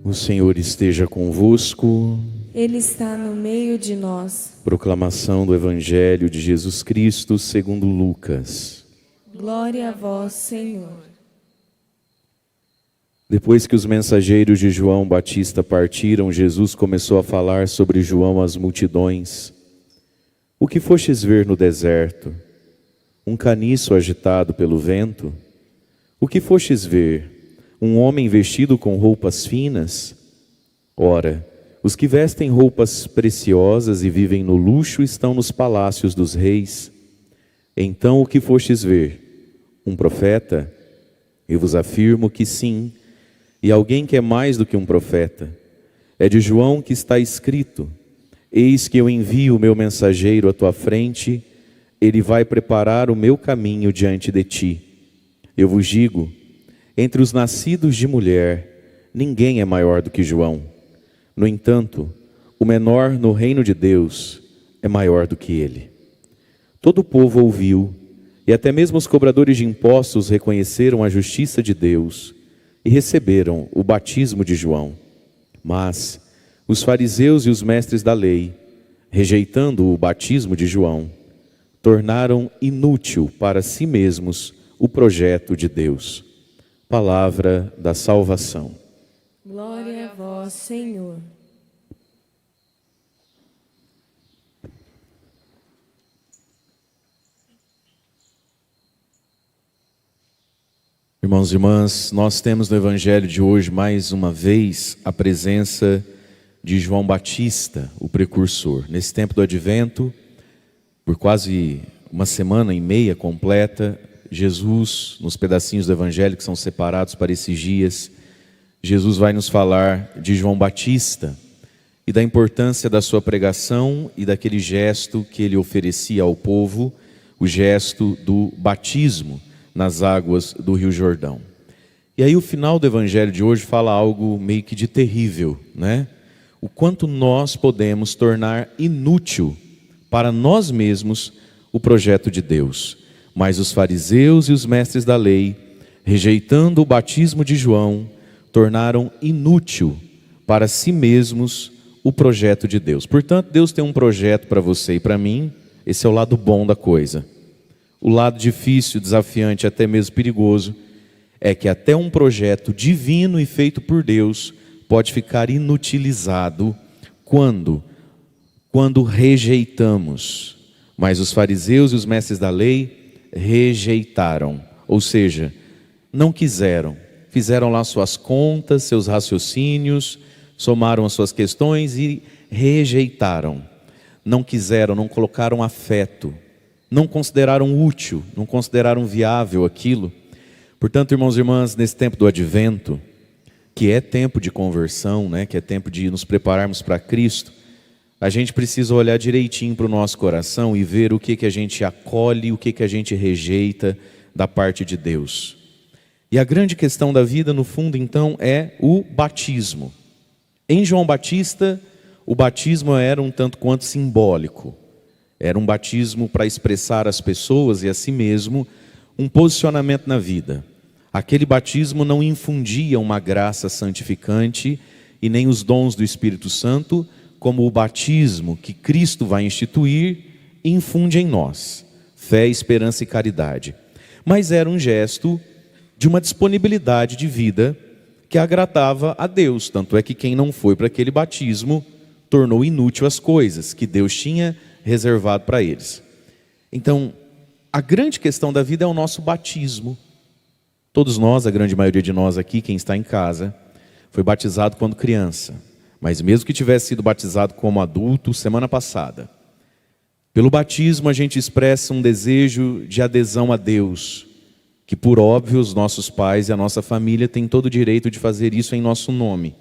O Senhor esteja convosco. Ele está no meio de nós. Proclamação do Evangelho de Jesus Cristo segundo Lucas. Glória a vós, Senhor. Depois que os mensageiros de João Batista partiram, Jesus começou a falar sobre João às multidões. O que fostes ver no deserto? Um caniço agitado pelo vento? O que fostes ver? Um homem vestido com roupas finas? Ora, os que vestem roupas preciosas e vivem no luxo estão nos palácios dos reis. Então o que fostes ver? Um profeta? Eu vos afirmo que sim, e alguém que é mais do que um profeta. É de João que está escrito: eis que eu envio o meu mensageiro à tua frente, ele vai preparar o meu caminho diante de ti. Eu vos digo, entre os nascidos de mulher, ninguém é maior do que João. No entanto, o menor no reino de Deus é maior do que ele. Todo o povo ouviu, e até mesmo os cobradores de impostos reconheceram a justiça de Deus e receberam o batismo de João. Mas os fariseus e os mestres da lei, rejeitando o batismo de João, tornaram inútil para si mesmos o projeto de Deus. Palavra da salvação. Glória a vós, Senhor. Irmãos e irmãs, nós temos no Evangelho de hoje, mais uma vez, a presença de João Batista, o precursor. Nesse tempo do Advento, por quase uma semana e meia completa, Jesus, nos pedacinhos do Evangelho que são separados para esses dias, Jesus vai nos falar de João Batista e da importância da sua pregação e daquele gesto que ele oferecia ao povo, o gesto do batismo nas águas do Rio Jordão. E aí o final do Evangelho de hoje fala algo meio que de terrível, né? O quanto nós podemos tornar inútil para nós mesmos o projeto de Deus. Mas os fariseus e os mestres da lei, rejeitando o batismo de João, tornaram inútil para si mesmos o projeto de Deus. Portanto, Deus tem um projeto para você e para mim. Esse é o lado bom da coisa. O lado difícil, desafiante, até mesmo perigoso, é que até um projeto divino e feito por Deus pode ficar inutilizado quando rejeitamos. Mas os fariseus e os mestres da lei rejeitaram, ou seja, não quiseram, fizeram lá suas contas, seus raciocínios, somaram as suas questões e rejeitaram. Não quiseram, não colocaram afeto, não consideraram útil, não consideraram viável aquilo. Portanto, irmãos e irmãs, nesse tempo do Advento, que é tempo de conversão, né, que é tempo de nos prepararmos para Cristo, a gente precisa olhar direitinho para o nosso coração e ver o que a gente acolhe, o que a gente rejeita da parte de Deus. E a grande questão da vida, no fundo, então, é o batismo. Em João Batista, o batismo era um tanto quanto simbólico. Era um batismo para expressar às pessoas e a si mesmo um posicionamento na vida. Aquele batismo não infundia uma graça santificante e nem os dons do Espírito Santo, como o batismo que Cristo vai instituir infunde em nós, fé, esperança e caridade. Mas era um gesto de uma disponibilidade de vida que agradava a Deus. Tanto é que quem não foi para aquele batismo tornou inútil as coisas que Deus tinha reservado para eles. Então, a grande questão da vida é o nosso batismo. Todos nós, a grande maioria de nós aqui, quem está em casa, foi batizado quando criança. Mas mesmo que tivesse sido batizado como adulto, semana passada. Pelo batismo a gente expressa um desejo de adesão a Deus, que por óbvio os nossos pais e a nossa família têm todo o direito de fazer isso em nosso nome.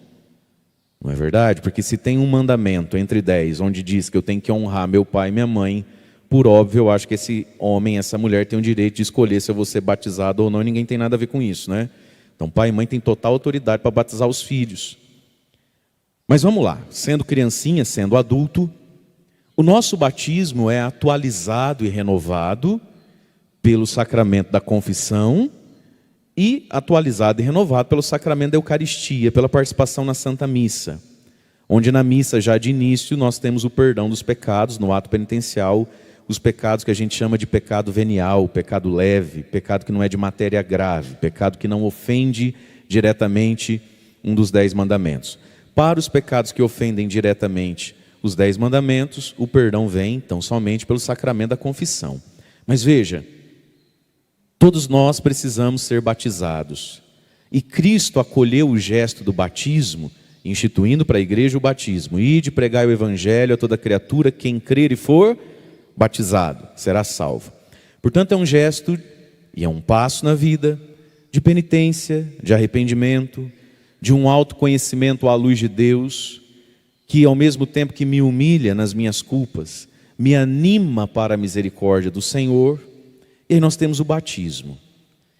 Não é verdade? Porque se tem um mandamento entre 10, onde diz que eu tenho que honrar meu pai e minha mãe, por óbvio eu acho que esse homem, essa mulher tem o direito de escolher se eu vou ser batizado ou não, e ninguém tem nada a ver com isso, né? Então pai e mãe têm total autoridade para batizar os filhos. Mas vamos lá, sendo criancinha, sendo adulto, o nosso batismo é atualizado e renovado pelo sacramento da confissão e atualizado e renovado pelo sacramento da Eucaristia, pela participação na Santa Missa, onde na missa já de início nós temos o perdão dos pecados no ato penitencial, os pecados que a gente chama de pecado venial, pecado leve, pecado que não é de matéria grave, pecado que não ofende diretamente um dos 10 mandamentos. Para os pecados que ofendem diretamente os 10 mandamentos, o perdão vem então somente pelo sacramento da confissão. Mas veja, todos nós precisamos ser batizados. E Cristo acolheu o gesto do batismo, instituindo para a igreja o batismo. Ide pregai o evangelho a toda criatura, quem crer e for batizado será salvo. Portanto, é um gesto e é um passo na vida de penitência, de arrependimento, de um autoconhecimento à luz de Deus, que ao mesmo tempo que me humilha nas minhas culpas, me anima para a misericórdia do Senhor. E aí nós temos o batismo,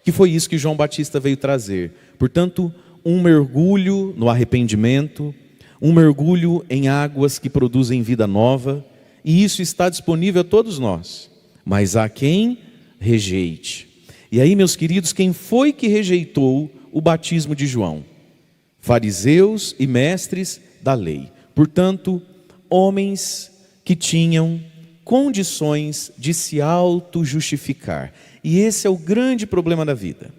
que foi isso que João Batista veio trazer. Portanto, um mergulho no arrependimento, um mergulho em águas que produzem vida nova, e isso está disponível a todos nós, mas há quem rejeite. E aí, meus queridos, quem foi que rejeitou o batismo de João? Fariseus e mestres da lei. Portanto, homens que tinham condições de se auto-justificar. E esse é o grande problema da vida.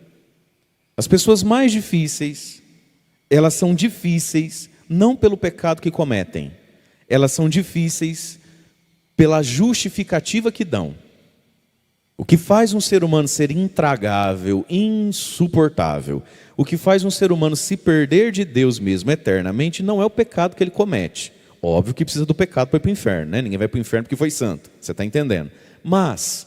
As pessoas mais difíceis, elas são difíceis não pelo pecado que cometem, elas são difíceis pela justificativa que dão. O que faz um ser humano ser intragável, insuportável, o que faz um ser humano se perder de Deus mesmo eternamente, não é o pecado que ele comete. Óbvio que precisa do pecado para ir para o inferno, né? Ninguém vai para o inferno porque foi santo, você está entendendo? Mas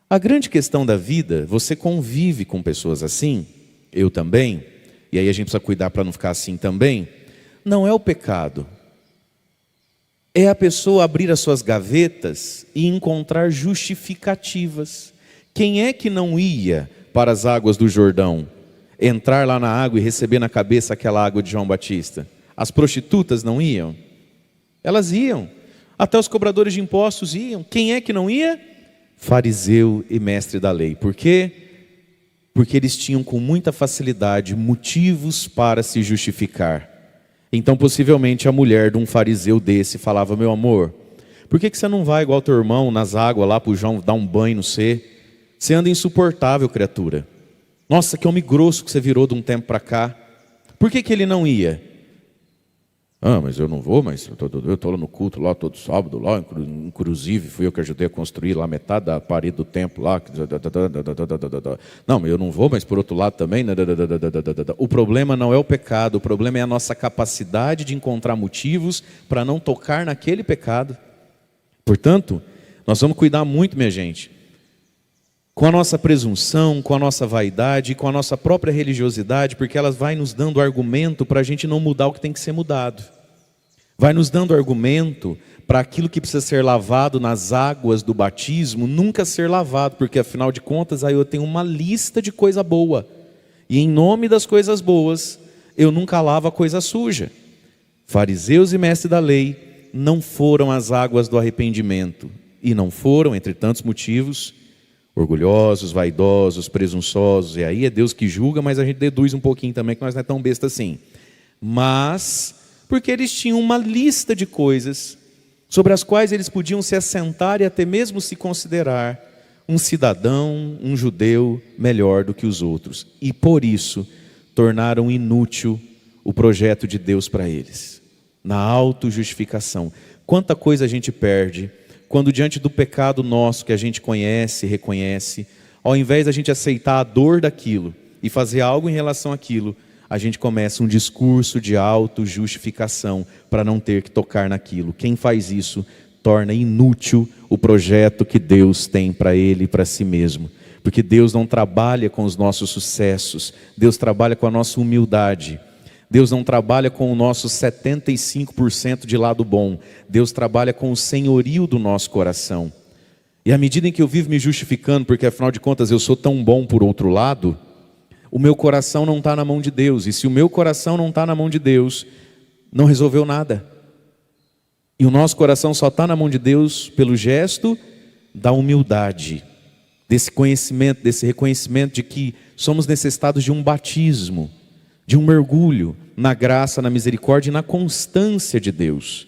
a grande questão da vida, você convive com pessoas assim, eu também, e aí a gente precisa cuidar para não ficar assim também, não é o pecado. É a pessoa abrir as suas gavetas e encontrar justificativas. Quem é que não ia para as águas do Jordão, entrar lá na água e receber na cabeça aquela água de João Batista? As prostitutas não iam? Elas iam. Até os cobradores de impostos iam. Quem é que não ia? Fariseu e mestre da lei. Por quê? Porque eles tinham com muita facilidade motivos para se justificar. Então possivelmente a mulher de um fariseu desse falava: meu amor, por que você não vai igual teu irmão nas águas lá para o João dar um banho no você? Você anda insuportável, criatura. Nossa, que homem grosso que você virou de um tempo para cá. Por que ele não ia? Ah, mas eu não vou, mas eu estou lá no culto, lá todo sábado, lá, inclusive fui eu que ajudei a construir lá metade da parede do templo lá. Não, eu não vou, mas por outro lado também. O problema não é o pecado, o problema é a nossa capacidade de encontrar motivos para não tocar naquele pecado. Portanto, nós vamos cuidar muito, minha gente, com a nossa presunção, com a nossa vaidade, com a nossa própria religiosidade, porque ela vai nos dando argumento para a gente não mudar o que tem que ser mudado. Vai nos dando argumento para aquilo que precisa ser lavado nas águas do batismo nunca ser lavado, porque afinal de contas aí eu tenho uma lista de coisa boa, e em nome das coisas boas eu nunca lavo a coisa suja. Fariseus e mestres da lei não foram às águas do arrependimento, e não foram, entre tantos motivos, orgulhosos, vaidosos, presunçosos, e aí é Deus que julga, mas a gente deduz um pouquinho também que nós não é tão besta assim. Mas porque eles tinham uma lista de coisas sobre as quais eles podiam se assentar e até mesmo se considerar um cidadão, um judeu melhor do que os outros. E por isso tornaram inútil o projeto de Deus para eles, na autojustificação. Quanta coisa a gente perde quando diante do pecado nosso que a gente conhece, reconhece, ao invés da gente aceitar a dor daquilo e fazer algo em relação àquilo, a gente começa um discurso de autojustificação para não ter que tocar naquilo. Quem faz isso torna inútil o projeto que Deus tem para ele e para si mesmo. Porque Deus não trabalha com os nossos sucessos, Deus trabalha com a nossa humildade. Deus não trabalha com o nosso 75% de lado bom. Deus trabalha com o senhorio do nosso coração. E à medida em que eu vivo me justificando, porque afinal de contas eu sou tão bom por outro lado, o meu coração não está na mão de Deus. E se o meu coração não está na mão de Deus, não resolveu nada. E o nosso coração só está na mão de Deus pelo gesto da humildade. desse conhecimento, desse reconhecimento de que somos necessitados de um batismo, de um mergulho na graça, na misericórdia e na constância de Deus.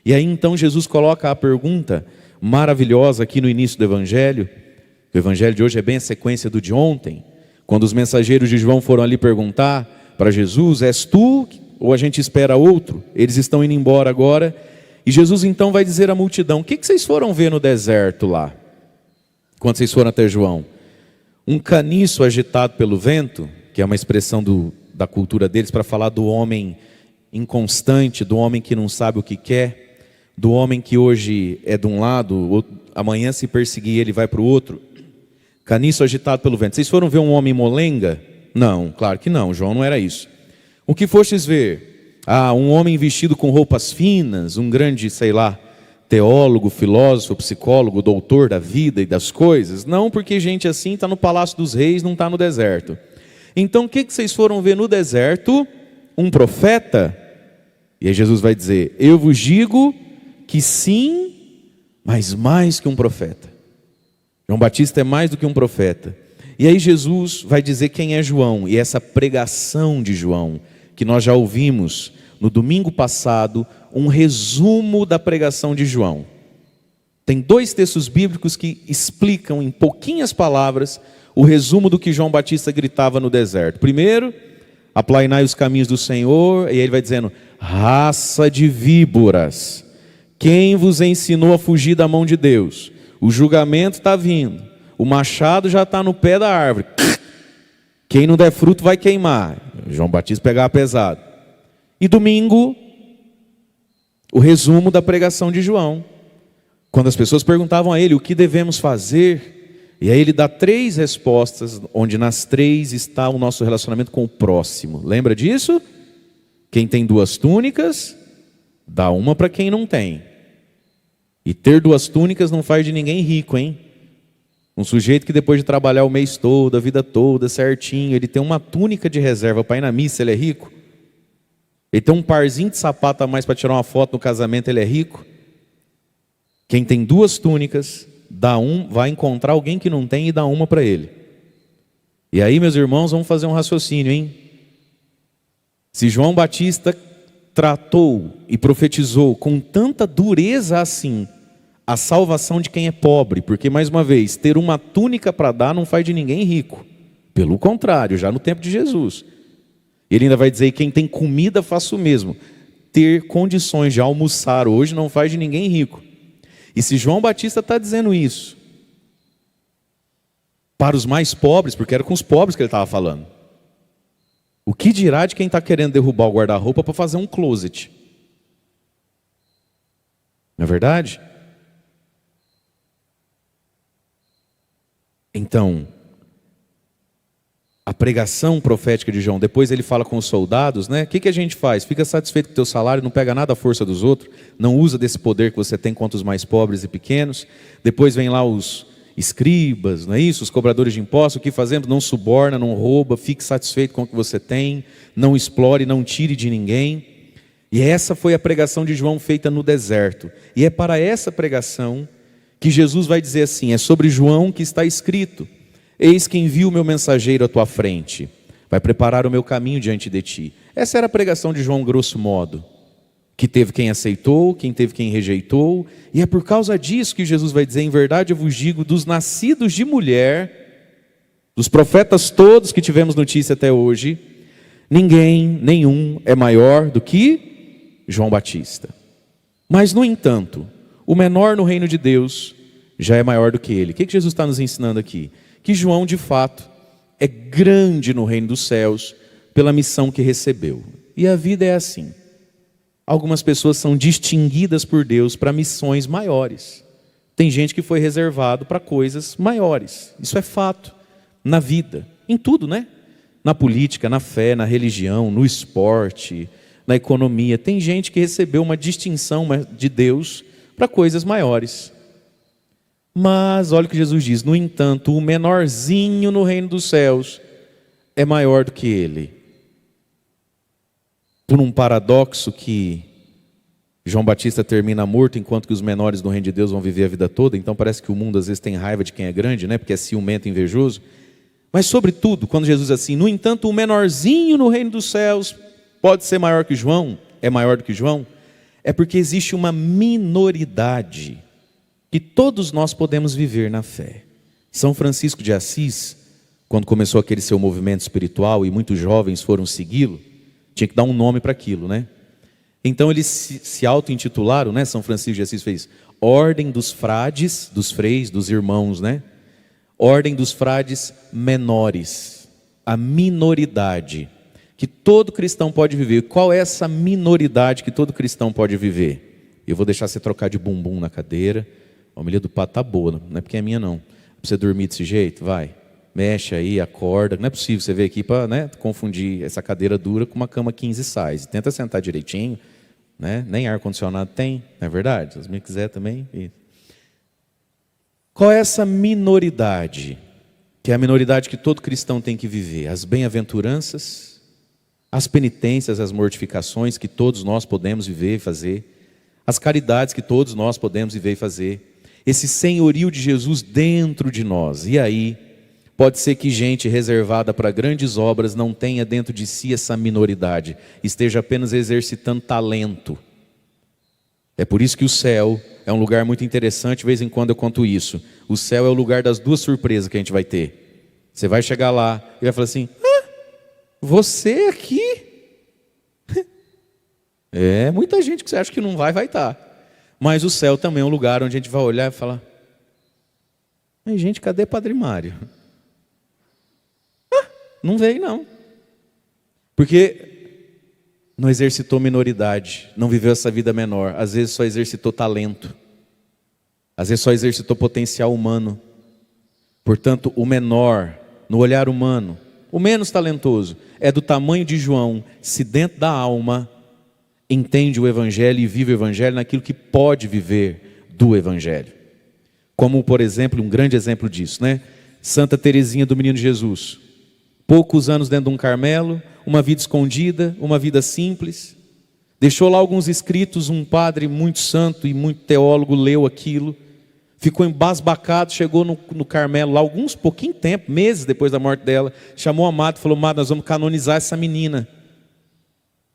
E aí então Jesus coloca a pergunta maravilhosa aqui no início do Evangelho. O Evangelho de hoje é bem a sequência do de ontem, quando os mensageiros de João foram ali perguntar para Jesus: és tu ou a gente espera outro? Eles estão indo embora agora, e Jesus então vai dizer à multidão: o que vocês foram ver no deserto lá, quando vocês foram até João? Um caniço agitado pelo vento, que é uma expressão da cultura deles para falar do homem inconstante, do homem que não sabe o que quer, do homem que hoje é de um lado, amanhã se perseguir ele vai para o outro. Caniço agitado pelo vento. Vocês foram ver um homem molenga? Não, claro que não, João não era isso. O que fostes ver? Um homem vestido com roupas finas, um grande, sei lá, teólogo, filósofo, psicólogo, doutor da vida e das coisas? Não, porque gente assim está no palácio dos reis, não está no deserto. Então o que vocês foram ver no deserto? Um profeta? E aí Jesus vai dizer: eu vos digo que sim, mas mais que um profeta. João Batista é mais do que um profeta. E aí Jesus vai dizer quem é João, e essa pregação de João, que nós já ouvimos no domingo passado, um resumo da pregação de João. Tem 2 textos bíblicos que explicam em pouquinhas palavras o resumo do que João Batista gritava no deserto. Primeiro, aplainai os caminhos do Senhor, e ele vai dizendo: raça de víboras, quem vos ensinou a fugir da mão de Deus? O julgamento está vindo, o machado já está no pé da árvore, quem não der fruto vai queimar. João Batista pegava pesado. E domingo, o resumo da pregação de João, quando as pessoas perguntavam a ele: o que devemos fazer? E aí ele dá 3 respostas, onde nas 3 está o nosso relacionamento com o próximo. Lembra disso? Quem tem 2 túnicas, dá uma para quem não tem. E ter 2 túnicas não faz de ninguém rico, hein? Um sujeito que depois de trabalhar o mês todo, a vida toda, certinho, ele tem uma túnica de reserva para ir na missa, ele é rico? Ele tem um parzinho de sapato a mais para tirar uma foto no casamento, ele é rico? Quem tem 2 túnicas, vai encontrar alguém que não tem e dá uma para ele. E aí, meus irmãos, vamos fazer um raciocínio, hein? Se João Batista tratou e profetizou com tanta dureza assim a salvação de quem é pobre, porque, mais uma vez, ter uma túnica para dar não faz de ninguém rico. Pelo contrário, já no tempo de Jesus. Ele ainda vai dizer: quem tem comida faça o mesmo. Ter condições de almoçar hoje não faz de ninguém rico. E se João Batista está dizendo isso para os mais pobres, porque era com os pobres que ele estava falando, o que dirá de quem está querendo derrubar o guarda-roupa para fazer um closet? Não é verdade? Então, a pregação profética de João, depois ele fala com os soldados, né? O que a gente faz? Fica satisfeito com o teu salário, não pega nada à força dos outros, não usa desse poder que você tem contra os mais pobres e pequenos. Depois vem lá os escribas, não é isso? Os cobradores de impostos, o que fazemos? Não suborna, não rouba, fique satisfeito com o que você tem, não explore, não tire de ninguém. E essa foi a pregação de João feita no deserto. E é para essa pregação que Jesus vai dizer assim: é sobre João que está escrito: eis que envio o meu mensageiro à tua frente, vai preparar o meu caminho diante de ti. Essa era a pregação de João, grosso modo, que teve quem aceitou, quem teve quem rejeitou. E é por causa disso que Jesus vai dizer: em verdade eu vos digo, dos nascidos de mulher, dos profetas todos que tivemos notícia até hoje, nenhum é maior do que João Batista. Mas, no entanto, o menor no reino de Deus já é maior do que ele. O que Jesus está nos ensinando aqui? Que João, de fato, é grande no reino dos céus pela missão que recebeu. E a vida é assim. Algumas pessoas são distinguidas por Deus para missões maiores. Tem gente que foi reservado para coisas maiores. Isso é fato na vida, em tudo, né? Na política, na fé, na religião, no esporte, na economia. Tem gente que recebeu uma distinção de Deus para coisas maiores. Mas olha o que Jesus diz: no entanto, o menorzinho no reino dos céus é maior do que ele. Por um paradoxo que João Batista termina morto, enquanto que os menores no reino de Deus vão viver a vida toda. Então parece que o mundo às vezes tem raiva de quem é grande, né? Porque é ciumento e invejoso. Mas sobretudo, quando Jesus diz assim, no entanto, o menorzinho no reino dos céus pode ser maior que João, é maior do que João, é porque existe uma minoridade que todos nós podemos viver na fé. São Francisco de Assis, quando começou aquele seu movimento espiritual e muitos jovens foram segui-lo, tinha que dar um nome para aquilo, né? Então eles se auto-intitularam, né? São Francisco de Assis fez Ordem dos Frades, dos freis, dos irmãos, né? Ordem dos Frades menores, a minoridade que todo cristão pode viver. Qual é essa minoridade que todo cristão pode viver? Eu vou deixar você trocar de bumbum na cadeira. A homilia do Pato tá boa, não é porque é minha não. Pra você dormir desse jeito, vai. Mexe aí, acorda. Não é possível você vir aqui para, né, confundir essa cadeira dura com uma cama 15 size. Tenta sentar direitinho, né? Nem ar-condicionado tem, não é verdade? Se você quiser também. Qual é essa minoridade? Que é a minoridade que todo cristão tem que viver. As bem-aventuranças, as penitências, as mortificações que todos nós podemos viver e fazer. As caridades que todos nós podemos viver e fazer. Esse senhorio de Jesus dentro de nós. E aí, pode ser que gente reservada para grandes obras não tenha dentro de si essa minoridade, esteja apenas exercitando talento. É por isso que o céu é um lugar muito interessante, de vez em quando eu conto isso. O céu é o lugar das duas surpresas que a gente vai ter. Você vai chegar lá e vai falar assim, você aqui? É, muita gente que você acha que não vai estar. Mas o céu também é um lugar onde a gente vai olhar e falar, gente, cadê Padre Mário? Não veio não. Porque não exercitou minoridade, não viveu essa vida menor. Às vezes só exercitou talento. Às vezes só exercitou potencial humano. Portanto, o menor, no olhar humano, o menos talentoso, é do tamanho de João, se dentro da alma entende o Evangelho e vive o Evangelho naquilo que pode viver do Evangelho. Como, por exemplo, um grande exemplo disso, né? Santa Teresinha do Menino Jesus. Poucos anos dentro de um Carmelo, uma vida escondida, uma vida simples. Deixou lá alguns escritos, um padre muito santo e muito teólogo leu aquilo. Ficou embasbacado, chegou no Carmelo lá, pouquinho tempo, meses depois da morte dela. Chamou a Amado e falou, Amado, nós vamos canonizar essa menina.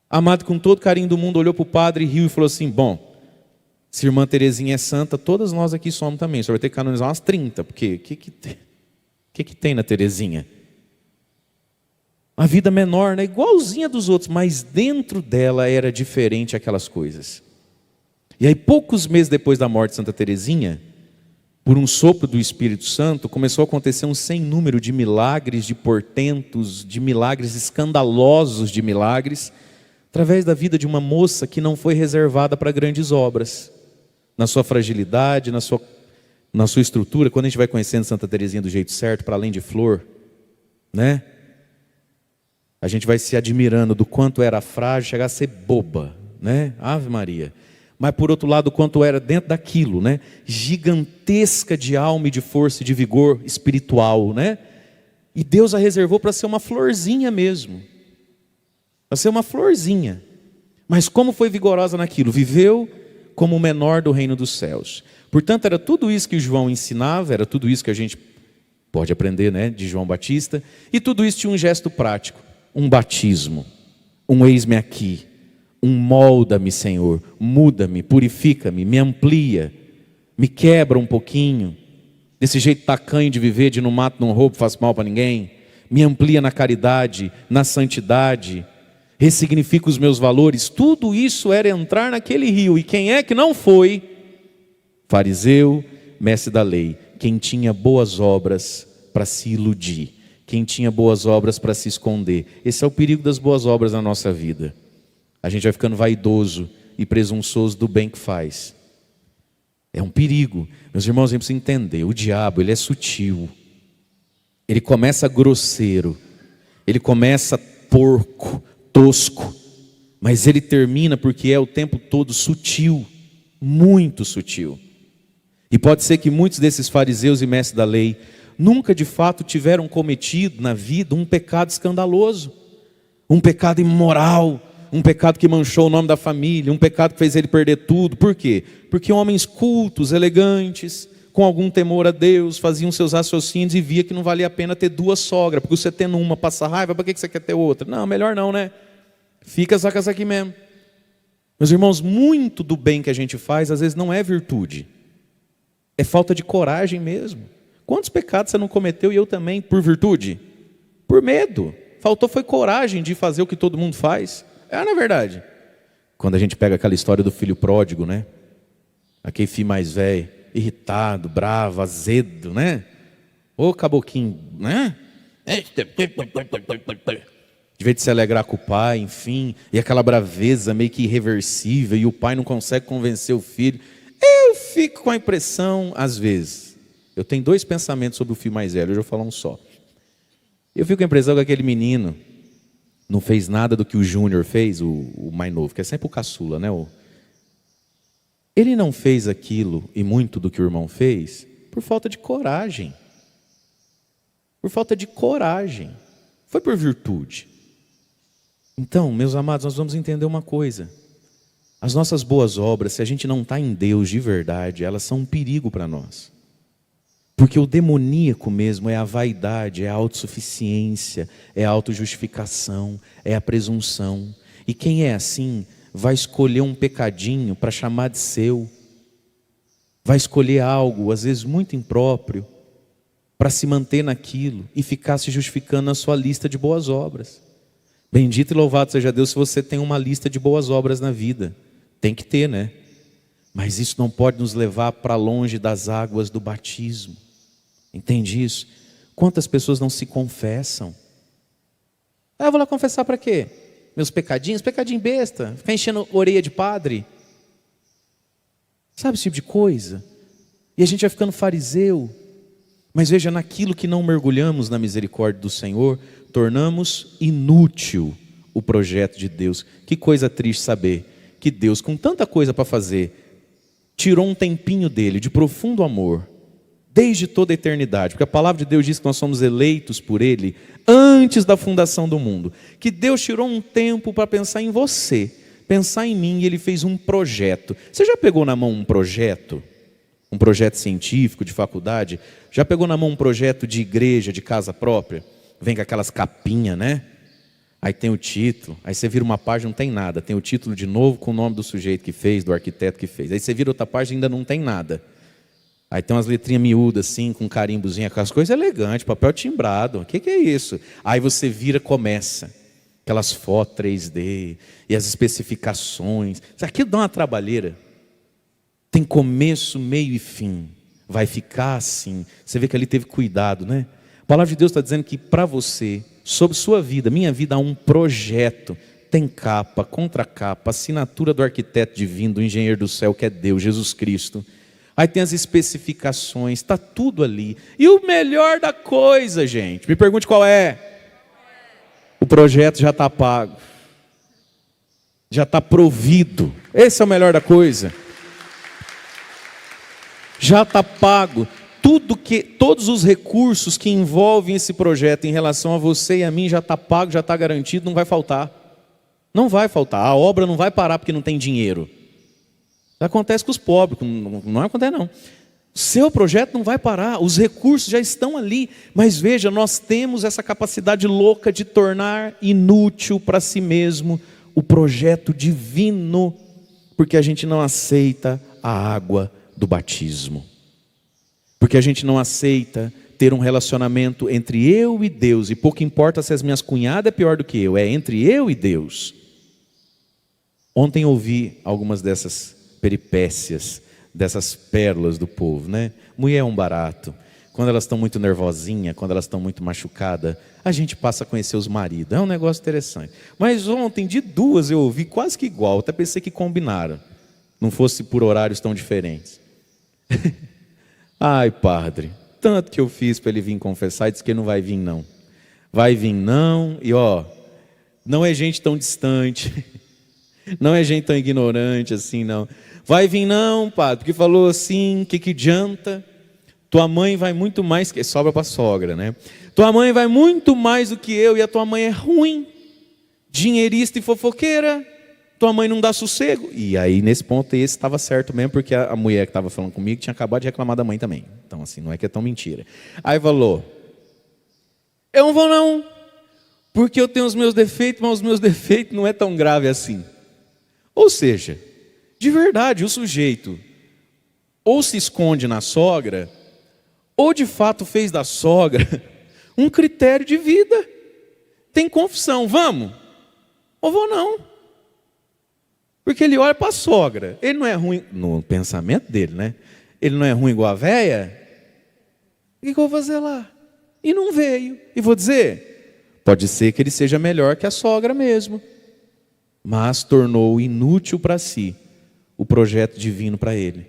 Amado, com todo carinho do mundo, olhou para o padre, riu e falou assim, bom, se irmã Teresinha é santa, todas nós aqui somos também. Só vai ter que canonizar umas 30, porque o que tem na Teresinha? A vida menor, né? Igualzinha dos outros, mas dentro dela era diferente aquelas coisas. E aí, poucos meses depois da morte de Santa Teresinha, por um sopro do Espírito Santo, começou a acontecer um sem número de milagres, de portentos, de milagres escandalosos de milagres, através da vida de uma moça que não foi reservada para grandes obras. Na sua fragilidade, na sua estrutura, quando a gente vai conhecendo Santa Teresinha do jeito certo, para além de flor, né? A gente vai se admirando do quanto era frágil, chegar a ser boba, né? Ave Maria. Mas por outro lado, o quanto era dentro daquilo, né? Gigantesca de alma e de força e de vigor espiritual, né? E Deus a reservou para ser uma florzinha mesmo. Para ser uma florzinha. Mas como foi vigorosa naquilo? Viveu como o menor do reino dos céus. Portanto, era tudo isso que João ensinava, era tudo isso que a gente pode aprender, né, de João Batista. E tudo isso tinha um gesto prático. Um batismo, um eis-me aqui, um molda-me, Senhor, muda-me, purifica-me, me amplia, me quebra um pouquinho, desse jeito tacanho de viver, de não mato, não roubo, faço mal para ninguém, me amplia na caridade, na santidade, ressignifica os meus valores. Tudo isso era entrar naquele rio. E quem é que não foi? Fariseu, mestre da lei, quem tinha boas obras para se iludir, quem tinha boas obras para se esconder. Esse é o perigo das boas obras na nossa vida. A gente vai ficando vaidoso e presunçoso do bem que faz. É um perigo. Meus irmãos, a gente precisa entender, o diabo, ele é sutil. Ele começa grosseiro, ele começa porco, tosco, mas ele termina porque é o tempo todo sutil, muito sutil. E pode ser que muitos desses fariseus e mestres da lei nunca de fato tiveram cometido na vida um pecado escandaloso, um pecado imoral, um pecado que manchou o nome da família, um pecado que fez ele perder tudo. Por quê? Porque homens cultos, elegantes, com algum temor a Deus, faziam seus raciocínios e via que não valia a pena ter duas sogras, porque você tendo uma passa raiva, para que você quer ter outra? Não, melhor não, né? Fica só com essa aqui mesmo. Meus irmãos, muito do bem que a gente faz, às vezes não é virtude, é falta de coragem mesmo. Quantos pecados você não cometeu e eu também, por virtude? Por medo. Faltou foi coragem de fazer o que todo mundo faz. Na verdade. Quando a gente pega aquela história do filho pródigo, né? Aquele filho mais velho, irritado, bravo, azedo, né? Ô caboquinho, né? De vez de se alegrar com o pai, enfim, e aquela braveza meio que irreversível, e o pai não consegue convencer o filho. Eu fico com a impressão, às vezes, eu tenho dois pensamentos sobre o filho mais velho, hoje eu vou falar um só. Eu fico com a impressão que aquele menino não fez nada do que o Júnior fez, o mais novo, que é sempre o caçula, né? Ele não fez aquilo e muito do que o irmão fez por falta de coragem. Por falta de coragem. Foi por virtude. Então, meus amados, nós vamos entender uma coisa. As nossas boas obras, se a gente não está em Deus de verdade, elas são um perigo para nós. Porque o demoníaco mesmo é a vaidade, é a autossuficiência, é a autojustificação, é a presunção. E quem é assim, vai escolher um pecadinho para chamar de seu. Vai escolher algo, às vezes muito impróprio, para se manter naquilo e ficar se justificando na sua lista de boas obras. Bendito e louvado seja Deus se você tem uma lista de boas obras na vida. Tem que ter, né? Mas isso não pode nos levar para longe das águas do batismo. Entende isso? Quantas pessoas não se confessam? Eu vou lá confessar para quê? Meus pecadinhos? Pecadinho besta. Ficar enchendo orelha de padre. Sabe esse tipo de coisa? E a gente vai ficando fariseu. Mas veja, naquilo que não mergulhamos na misericórdia do Senhor, tornamos inútil o projeto de Deus. Que coisa triste saber que Deus, com tanta coisa para fazer, tirou um tempinho dele, de profundo amor, desde toda a eternidade, porque a palavra de Deus diz que nós somos eleitos por Ele antes da fundação do mundo, que Deus tirou um tempo para pensar em você, pensar em mim, e Ele fez um projeto. Você já pegou na mão um projeto? Um projeto científico, de faculdade? Já pegou na mão um projeto de igreja, de casa própria? Vem com aquelas capinhas, né? Aí tem o título, aí você vira uma página, não tem nada, tem o título de novo com o nome do sujeito que fez, do arquiteto que fez. Aí você vira outra página e ainda não tem nada. Aí tem umas letrinhas miúdas assim, com carimbozinho, aquelas coisas elegantes, papel timbrado. O que é isso? Aí você vira, começa. Aquelas fotos 3D e as especificações. Aquilo dá uma trabalheira. Tem começo, meio e fim. Vai ficar assim. Você vê que ali teve cuidado, né? A palavra de Deus está dizendo que para você, sobre sua vida, minha vida, há um projeto. Tem capa, contracapa, assinatura do arquiteto divino, do engenheiro do céu, que é Deus, Jesus Cristo. Aí tem as especificações, está tudo ali. E o melhor da coisa, gente, me pergunte qual é. O projeto já está pago. Já está provido. Esse é o melhor da coisa. Já está pago. Todos os recursos que envolvem esse projeto em relação a você e a mim já está pago, já está garantido, não vai faltar. Não vai faltar. A obra não vai parar porque não tem dinheiro. Acontece com os pobres, não acontece não. Seu projeto não vai parar, os recursos já estão ali. Mas veja, nós temos essa capacidade louca de tornar inútil para si mesmo o projeto divino, porque a gente não aceita a água do batismo. Porque a gente não aceita ter um relacionamento entre eu e Deus. E pouco importa se as minhas cunhadas é pior do que eu, é entre eu e Deus. Ontem ouvi algumas dessas peripécias, dessas pérolas do povo, né? Mulher é um barato. Quando elas estão muito nervosinhas, quando elas estão muito machucadas, a gente passa a conhecer os maridos. É um negócio interessante. Mas ontem, de duas, eu ouvi quase que igual. Até pensei que combinaram. Não fosse por horários tão diferentes. Ai, padre, tanto que eu fiz para ele vir confessar, e disse que ele não vai vir não. Vai vir não, e não é gente tão distante, não é gente tão ignorante assim não. Vai vir não, padre, porque falou assim, que adianta? Tua mãe vai muito mais, que sobra para a sogra, né? Tua mãe vai muito mais do que eu, e a tua mãe é ruim. dinheirista e fofoqueira, tua mãe não dá sossego. E aí, nesse ponto, esse estava certo mesmo, porque a mulher que estava falando comigo tinha acabado de reclamar da mãe também. Então, assim, não é que é tão mentira. Aí falou, eu não vou não, porque eu tenho os meus defeitos, mas os meus defeitos não é tão grave assim. Ou seja, de verdade, o sujeito ou se esconde na sogra, ou de fato fez da sogra um critério de vida. Tem confissão, vamos? Ou vou não? Porque ele olha para a sogra, ele não é ruim, no pensamento dele, né? Ele não é ruim igual a véia, o que eu vou fazer lá? E não veio. E vou dizer, pode ser que ele seja melhor que a sogra mesmo, mas tornou inútil para si o projeto divino para ele.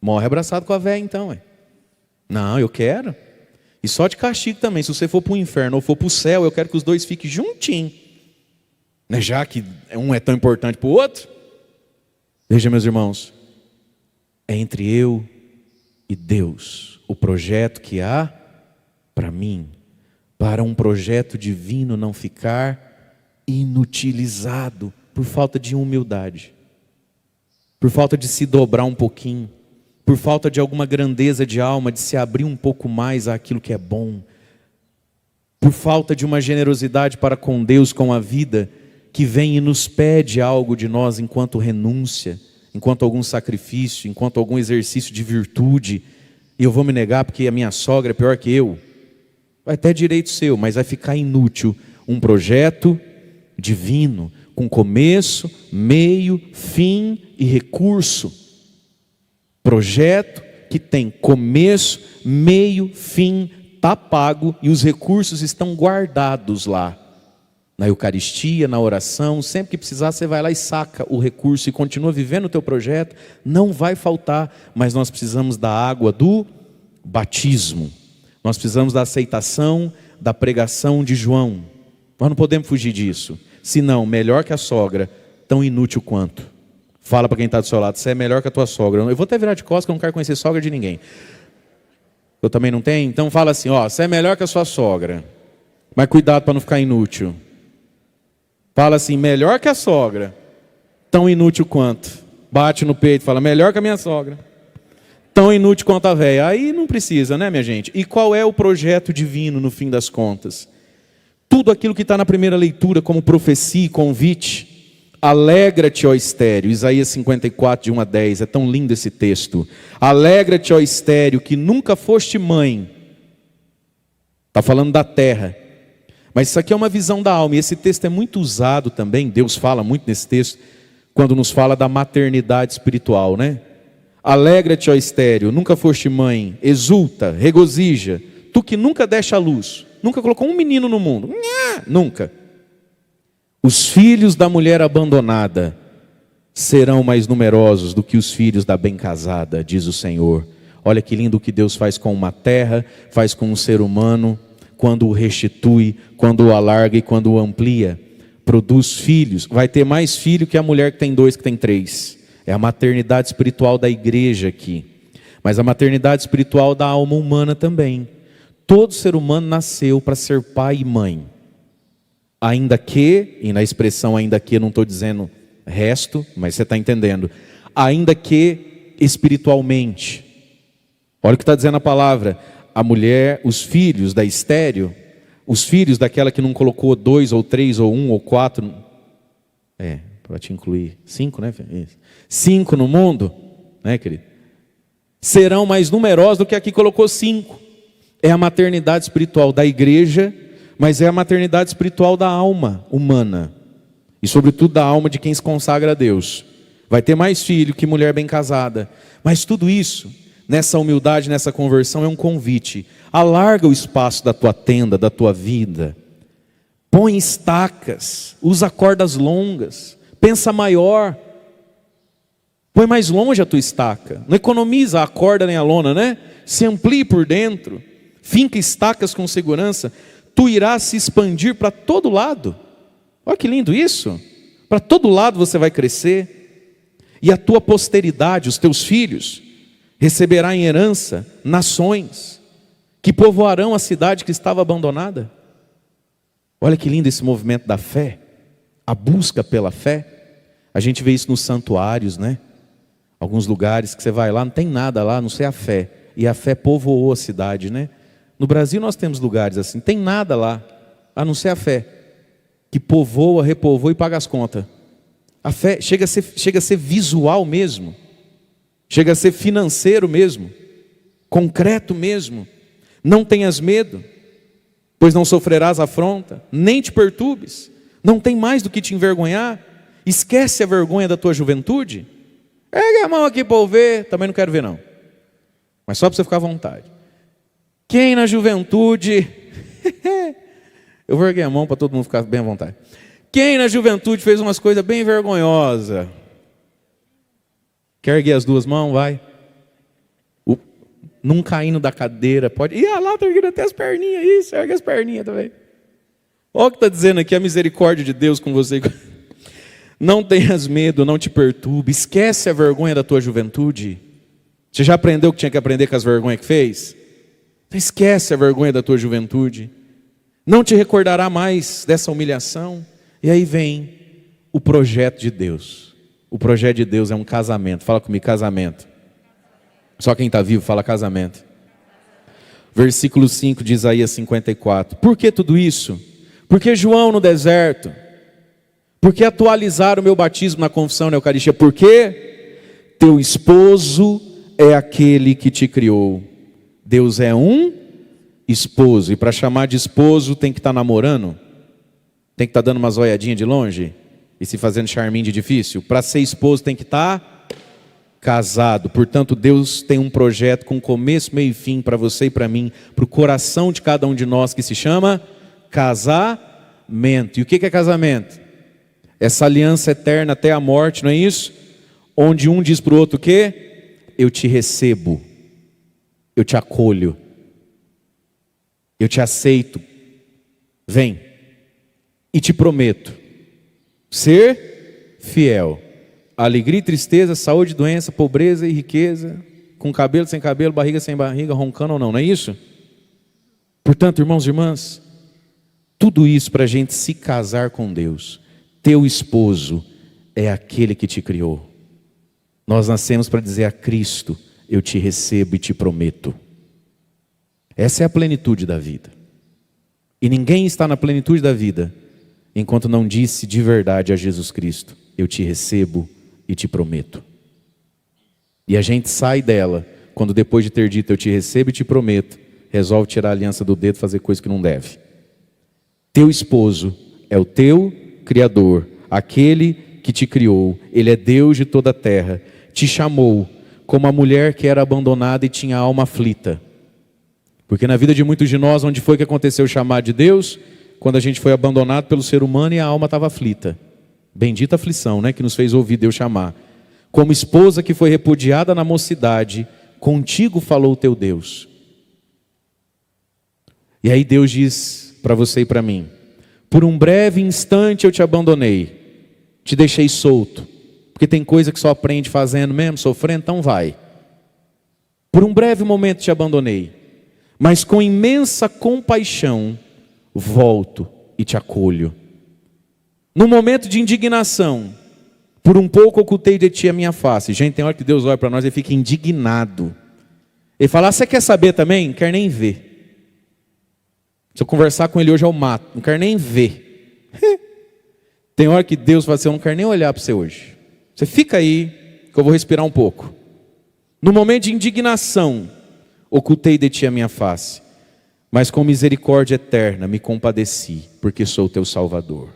Morre abraçado com a véia então, ué. Não, eu quero. E só de castigo também, se você for para o inferno ou for para o céu, eu quero que os dois fiquem juntinhos. Né? Já que um é tão importante para o outro. Veja, meus irmãos, é entre eu e Deus o projeto que há para mim, para um projeto divino não ficar inutilizado por falta de humildade, por falta de se dobrar um pouquinho, por falta de alguma grandeza de alma, de se abrir um pouco mais àquilo que é bom, por falta de uma generosidade para com Deus, com a vida, que vem e nos pede algo de nós enquanto renúncia, enquanto algum sacrifício, enquanto algum exercício de virtude. E eu vou me negar porque a minha sogra é pior que eu. Vai ter direito seu, mas vai ficar inútil um projeto divino, com começo, meio, fim e recurso. Projeto que tem começo, meio, fim, está pago e os recursos estão guardados lá. Na Eucaristia, na oração, sempre que precisar você vai lá e saca o recurso e continua vivendo o teu projeto. Não vai faltar, mas nós precisamos da água do batismo. Nós precisamos da aceitação da pregação de João. Nós não podemos fugir disso. Senão, melhor que a sogra, tão inútil quanto. Fala para quem está do seu lado, você é melhor que a tua sogra. Eu vou até virar de costas, que eu não quero conhecer sogra de ninguém. Eu também não tenho? Então fala assim, ó, você é melhor que a sua sogra. Mas cuidado para não ficar inútil. Fala assim, melhor que a sogra, tão inútil quanto. Bate no peito e fala, melhor que a minha sogra. Tão inútil quanto a véia. Aí não precisa, né, minha gente? E qual é o projeto divino no fim das contas? Tudo aquilo que está na primeira leitura como profecia e convite. Alegra-te, ó estéril, Isaías 54, de 1 a 10, é tão lindo esse texto. Alegra-te, ó estéril, que nunca foste mãe. Está falando da terra. Mas isso aqui é uma visão da alma, e esse texto é muito usado também, Deus fala muito nesse texto, quando nos fala da maternidade espiritual, né? Alegra-te, ó estéril, nunca foste mãe, exulta, regozija, tu que nunca deste a luz, nunca colocou um menino no mundo, nunca. Os filhos da mulher abandonada serão mais numerosos do que os filhos da bem casada, diz o Senhor. Olha que lindo o que Deus faz com uma terra, faz com um ser humano, quando o restitui, quando o alarga e quando o amplia. Produz filhos, vai ter mais filho que a mulher que tem 2, que tem 3. É a maternidade espiritual da igreja aqui. Mas a maternidade espiritual da alma humana também. Todo ser humano nasceu para ser pai e mãe. Ainda que, e na expressão ainda que eu não estou dizendo resto, mas você está entendendo. Ainda que espiritualmente. Olha o que está dizendo a palavra. A mulher, os filhos da estéril, os filhos daquela que não colocou 2 ou 3 ou 1 ou 4. Para te incluir 5, né? 5 no mundo, né, querido? Serão mais numerosos do que aqui colocou 5. É a maternidade espiritual da igreja, mas é a maternidade espiritual da alma humana. E sobretudo da alma de quem se consagra a Deus. Vai ter mais filho que mulher bem casada. Mas tudo isso, nessa humildade, nessa conversão, é um convite. Alarga o espaço da tua tenda, da tua vida. Põe estacas, usa cordas longas, pensa maior. Põe mais longe a tua estaca. Não economiza a corda nem a lona, né? Se amplie por dentro. Finca estacas com segurança. Tu irás se expandir para todo lado. Olha que lindo isso. Para todo lado você vai crescer. E a tua posteridade, os teus filhos, receberá em herança nações que povoarão a cidade que estava abandonada. Olha que lindo esse movimento da fé, a busca pela fé. A gente vê isso nos santuários, né? Alguns lugares que você vai lá, não tem nada lá, a não ser a fé. E a fé povoou a cidade, né? No Brasil nós temos lugares assim, tem nada lá, a não ser a fé, que povoa, repovoa e paga as contas. A fé chega a ser visual mesmo, chega a ser financeiro mesmo, concreto mesmo. Não tenhas medo, pois não sofrerás afronta, nem te perturbes, não tem mais do que te envergonhar. Esquece a vergonha da tua juventude. Pega a mão aqui para eu ver, também não quero ver não, mas só para você ficar à vontade. Quem na juventude, eu vou erguer a mão para todo mundo ficar bem à vontade. Quem na juventude fez umas coisas bem vergonhosas? Quer erguer as duas mãos? Vai. Não caindo da cadeira, pode. Ih, lá está erguendo até as perninhas, isso, ergue as perninhas também. Olha o que está dizendo aqui, a misericórdia de Deus com você. Não tenhas medo, não te perturbe, esquece a vergonha da tua juventude. Você já aprendeu o que tinha que aprender com as vergonhas que fez? Então esquece a vergonha da tua juventude. Não te recordará mais dessa humilhação. E aí vem o projeto de Deus. O projeto de Deus é um casamento. Fala comigo, casamento. Só quem está vivo fala casamento. Versículo 5 de Isaías 54. Por que tudo isso? Porque João no deserto? Por que atualizar o meu batismo na confissão na Eucaristia? Porque teu esposo é aquele que te criou. Deus é um esposo. E para chamar de esposo tem que estar namorando? Tem que estar dando umas olhadinhas de longe? E se fazendo charminho de difícil? Para ser esposo tem que estar casado. Portanto, Deus tem um projeto com começo, meio e fim para você e para mim, para o coração de cada um de nós, que se chama casamento. E o que é casamento? Essa aliança eterna até a morte, não é isso? Onde um diz para o outro o quê? Eu te recebo, eu te acolho, eu te aceito, vem, e te prometo ser fiel. Alegria e tristeza, saúde, doença, pobreza e riqueza, com cabelo, sem cabelo, barriga, sem barriga, roncando ou não, não é isso? Portanto, irmãos e irmãs, tudo isso para a gente se casar com Deus. Teu esposo é aquele que te criou. Nós nascemos para dizer a Cristo, eu te recebo e te prometo. Essa é a plenitude da vida. E ninguém está na plenitude da vida enquanto não disse de verdade a Jesus Cristo, eu te recebo e te prometo. E a gente sai dela quando depois de ter dito eu te recebo e te prometo, resolve tirar a aliança do dedo e fazer coisa que não deve. Teu esposo é o teu Criador, aquele que te criou. Ele é Deus de toda a terra. Te chamou como a mulher que era abandonada e tinha a alma aflita. Porque na vida de muitos de nós, onde foi que aconteceu o chamado de Deus? Quando a gente foi abandonado pelo ser humano e a alma estava aflita. Bendita aflição, né? Que nos fez ouvir Deus chamar. Como esposa que foi repudiada na mocidade, contigo falou o teu Deus. E aí Deus diz para você e para mim, por um breve instante eu te abandonei, te deixei solto, porque tem coisa que só aprende fazendo mesmo, sofrendo, então vai. Por um breve momento te abandonei, mas com imensa compaixão volto e te acolho. No momento de indignação, por um pouco ocultei de ti a minha face. Gente, tem hora que Deus olha para nós e fica indignado. Ele fala, você quer saber também? Não quer nem ver. Se eu conversar com ele hoje eu mato, não quero nem ver. Tem hora que Deus fala assim, eu não quero nem olhar para você hoje. Você fica aí, que eu vou respirar um pouco. No momento de indignação, ocultei de ti a minha face, mas com misericórdia eterna me compadeci, porque sou teu Salvador.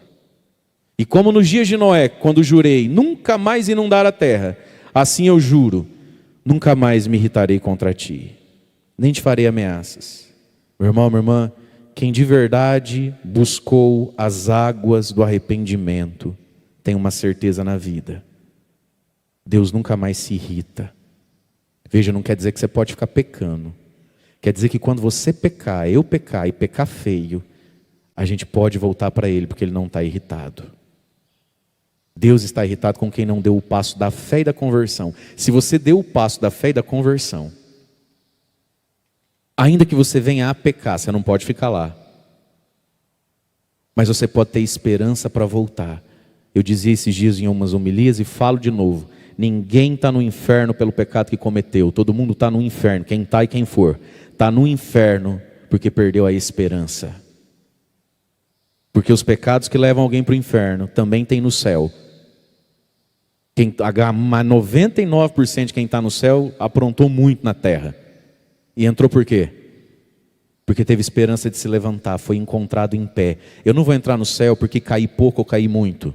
E como nos dias de Noé, quando jurei nunca mais inundar a terra, assim eu juro, nunca mais me irritarei contra ti, nem te farei ameaças. Meu irmão, minha irmã, quem de verdade buscou as águas do arrependimento, tem uma certeza na vida. Deus nunca mais se irrita. Veja, não quer dizer que você pode ficar pecando. Quer dizer que quando você pecar, eu pecar e pecar feio, a gente pode voltar para Ele, porque Ele não está irritado. Deus está irritado com quem não deu o passo da fé e da conversão. Se você deu o passo da fé e da conversão, ainda que você venha a pecar, você não pode ficar lá. Mas você pode ter esperança para voltar. Eu dizia esses dias em umas homilias e falo de novo. Ninguém está no inferno pelo pecado que cometeu. Todo mundo está no inferno, quem está e quem for. Está no inferno porque perdeu a esperança. Porque os pecados que levam alguém para o inferno também tem no céu. 99% de quem está no céu aprontou muito na terra. E entrou por quê? Porque teve esperança de se levantar, foi encontrado em pé. Eu não vou entrar no céu porque caí pouco ou caí muito.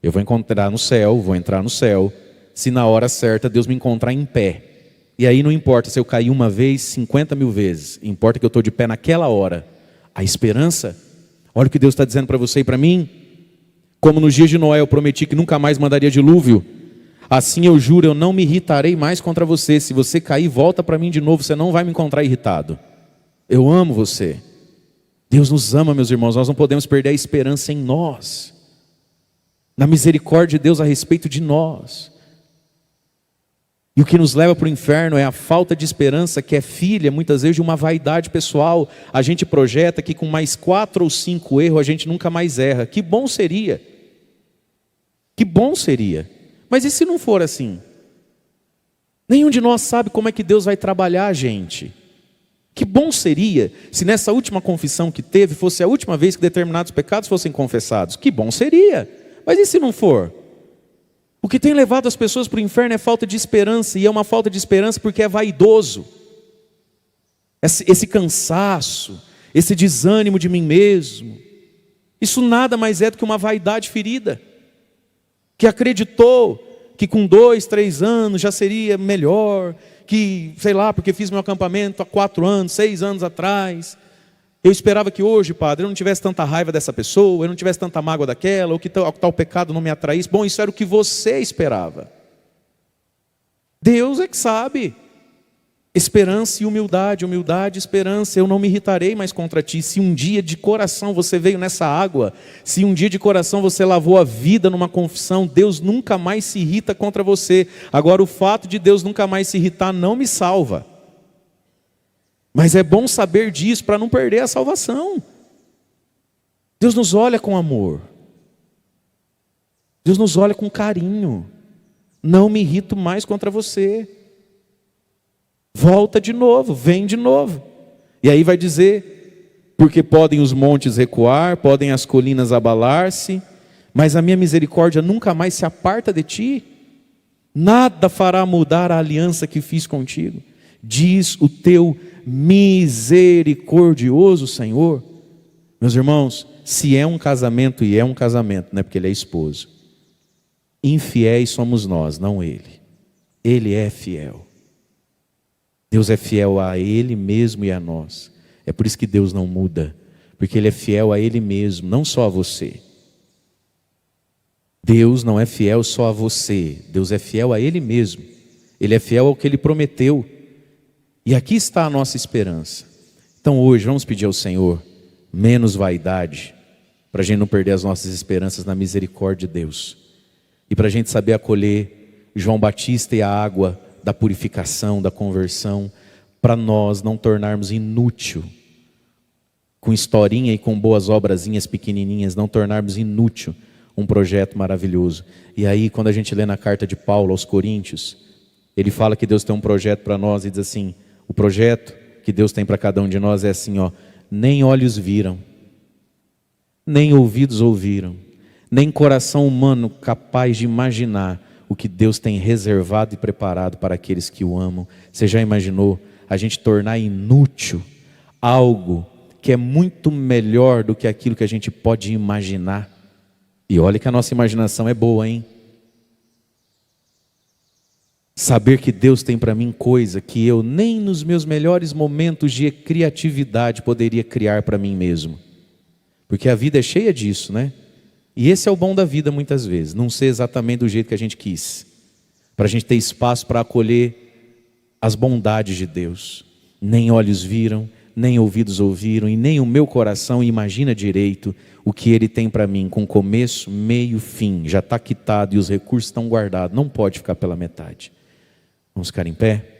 Eu vou entrar no céu, se na hora certa Deus me encontrar em pé. E aí não importa se eu caí uma vez, 50 mil vezes. Importa que eu estou de pé naquela hora. A esperança, olha o que Deus está dizendo para você e para mim. Como nos dias de Noé eu prometi que nunca mais mandaria dilúvio, assim eu juro, eu não me irritarei mais contra você. Se você cair, volta para mim de novo, você não vai me encontrar irritado. Eu amo você. Deus nos ama, meus irmãos. Nós não podemos perder a esperança em nós, na misericórdia de Deus a respeito de nós. E o que nos leva para o inferno é a falta de esperança, que é filha muitas vezes de uma vaidade pessoal. A gente projeta que com mais 4 ou 5 erros a gente nunca mais erra. Que bom seria. Que bom seria. Mas e se não for assim? Nenhum de nós sabe como é que Deus vai trabalhar a gente. Que bom seria se nessa última confissão que teve fosse a última vez que determinados pecados fossem confessados. Que bom seria. Mas e se não for? O que tem levado as pessoas para o inferno é falta de esperança. E é uma falta de esperança porque é vaidoso. Esse cansaço, esse desânimo de mim mesmo. Isso nada mais é do que uma vaidade ferida. Que acreditou que com 2, 3 anos já seria melhor. Que, sei lá, porque fiz meu acampamento há 4 anos, 6 anos atrás. Eu esperava que hoje, padre, eu não tivesse tanta raiva dessa pessoa, eu não tivesse tanta mágoa daquela, ou que tal pecado não me atraísse. Bom, isso era o que você esperava. Deus é que sabe. Esperança e humildade, humildade e esperança. Eu não me irritarei mais contra ti. Se um dia de coração você veio nessa água, se um dia de coração você lavou a vida numa confissão, Deus nunca mais se irrita contra você. Agora, o fato de Deus nunca mais se irritar não me salva. Mas é bom saber disso para não perder a salvação. Deus nos olha com amor. Deus nos olha com carinho. Não me irrito mais contra você. Volta de novo, vem de novo. E aí vai dizer, porque podem os montes recuar, podem as colinas abalar-se, mas a minha misericórdia nunca mais se aparta de ti. Nada fará mudar a aliança que fiz contigo. Diz o teu misericordioso Senhor. Meus irmãos, se é um casamento, e é um casamento, não é porque ele é esposo, infiéis somos nós, não ele. Ele é fiel. Deus é fiel a Ele mesmo e a nós. É por isso que Deus não muda, porque Ele é fiel a Ele mesmo, não só a você. Deus não é fiel só a você, Deus é fiel a Ele mesmo. Ele é fiel ao que Ele prometeu. E aqui está a nossa esperança. Então hoje vamos pedir ao Senhor menos vaidade, para a gente não perder as nossas esperanças na misericórdia de Deus. E para a gente saber acolher João Batista e a água da purificação, da conversão, para nós não tornarmos inútil, com historinha e com boas obrazinhas pequenininhas, não tornarmos inútil um projeto maravilhoso. E aí quando a gente lê na carta de Paulo aos Coríntios, ele fala que Deus tem um projeto para nós e diz assim, o projeto que Deus tem para cada um de nós é assim, nem olhos viram, nem ouvidos ouviram, nem coração humano capaz de imaginar o que Deus tem reservado e preparado para aqueles que o amam. Você já imaginou a gente tornar inútil algo que é muito melhor do que aquilo que a gente pode imaginar? E olha que a nossa imaginação é boa, hein? Saber que Deus tem para mim coisa que eu nem nos meus melhores momentos de criatividade poderia criar para mim mesmo. Porque a vida é cheia disso, né? E esse é o bom da vida muitas vezes, não ser exatamente do jeito que a gente quis. Para a gente ter espaço para acolher as bondades de Deus. Nem olhos viram, nem ouvidos ouviram, e nem o meu coração imagina direito o que Ele tem para mim, com começo, meio, fim. Já está quitado e os recursos estão guardados, não pode ficar pela metade. Vamos ficar em pé?